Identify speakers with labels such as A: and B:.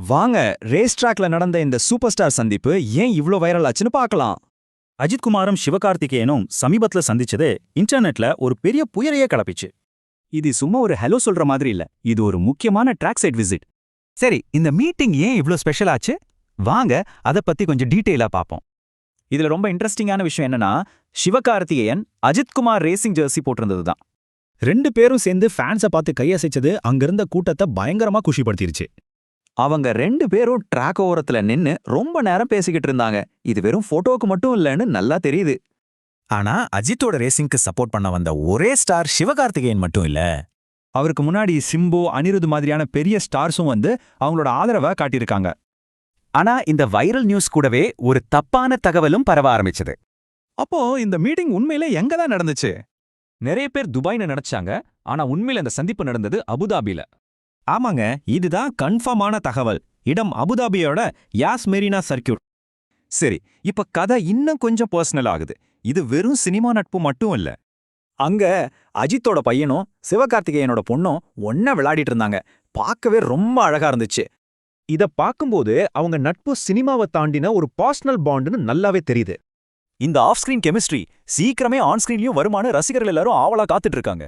A: வாங்க ரேஸ் ட்ராக்ல நடந்த இந்த சூப்பர் ஸ்டார் சந்திப்பு ஏன் இவ்ளோ வைரல் ஆச்சுன்னு பார்க்கலாம்.
B: அஜித் குமாரும் சிவகார்த்திகேயனும் சமீபத்துல சந்திச்சது இன்டர்நெட்ல ஒரு பெரிய புயலையே கிளப்பிச்சு.
C: இது சும்மா ஒரு ஹலோ சொல்ற மாதிரி இல்ல, இது ஒரு முக்கியமான ட்ராக் சைட் விசிட்.
D: சரி, இந்த மீட்டிங் ஏன் இவ்ளோ ஸ்பெஷல் ஆச்சு? வாங்க அத பத்தி கொஞ்சம் டீட்டெயிலா பாப்போம்.
A: இதுல ரொம்ப இன்ட்ரெஸ்டிங்கான விஷயம் என்னன்னா, சிவகார்த்திகேயன் அஜித்குமார் ரேசிங் ஜெர்சி போட்டிருந்ததுதான்.
E: 2 பேரும் சேர்ந்து ஃபேன்ஸை பார்த்து கையசைச்சது அங்கிருந்த கூட்டத்தை பயங்கரமா குஷிப்படுத்திருச்சு.
A: அவங்க 2 பேரும் ட்ராக் ஓரத்துல நின்னு ரொம்ப நேரம் பேசிக்கிட்டு இருந்தாங்க. இது வெறும் போட்டோவுக்கு மட்டும் இல்லைன்னு நல்லா தெரியுது.
D: ஆனா அஜித்தோட ரேசிங்க்கு சப்போர்ட் பண்ண வந்த ஒரே ஸ்டார் சிவகார்த்திகேயன் மட்டும் இல்ல.
E: அவருக்கு முன்னாடி சிம்பு, அனிருத் மாதிரியான பெரிய ஸ்டார்ஸும் வந்து அவங்களோட ஆதரவை காட்டியிருக்காங்க.
D: ஆனா இந்த வைரல் நியூஸ் கூடவே ஒரு தப்பான தகவலும் பரவ ஆரம்பிச்சது.
E: அப்போ இந்த மீட்டிங் உண்மையிலே எங்க தான் நடந்துச்சு?
A: நிறைய பேர் துபாய்னு நினைச்சாங்க, ஆனா உண்மையில அந்த சந்திப்பு நடந்தது அபுதாபில.
E: ஆமாங்க, இதுதான் கன்ஃபார்மான தகவல். இடம் அபுதாபியோட யாஸ் மெரினா சர்க்கியூட்.
A: சரி, இப்ப கதை இன்னும் கொஞ்சம் பர்சனல் ஆகுது. இது வெறும் சினிமா நட்பு மட்டும் இல்ல. அங்க அஜித்தோட பையனும் சிவகார்த்திகேயனோட பொண்ணும் ஒன்னா விளையாடிட்டு இருந்தாங்க. பார்க்கவே ரொம்ப அழகா இருந்துச்சு.
E: இத பார்க்கும்போது அவங்க நட்பு சினிமாவை தாண்டின ஒரு பர்சனல் பாண்டுன்னு நல்லாவே தெரியுது.
B: இந்த ஆஃப் ஸ்கிரீன் கெமிஸ்ட்ரி சீக்கிரமே ஆன் ஸ்கிரீன்லயும் வருமான ரசிகர்கள் எல்லாரும் ஆவலா காத்துட்டு இருக்காங்க.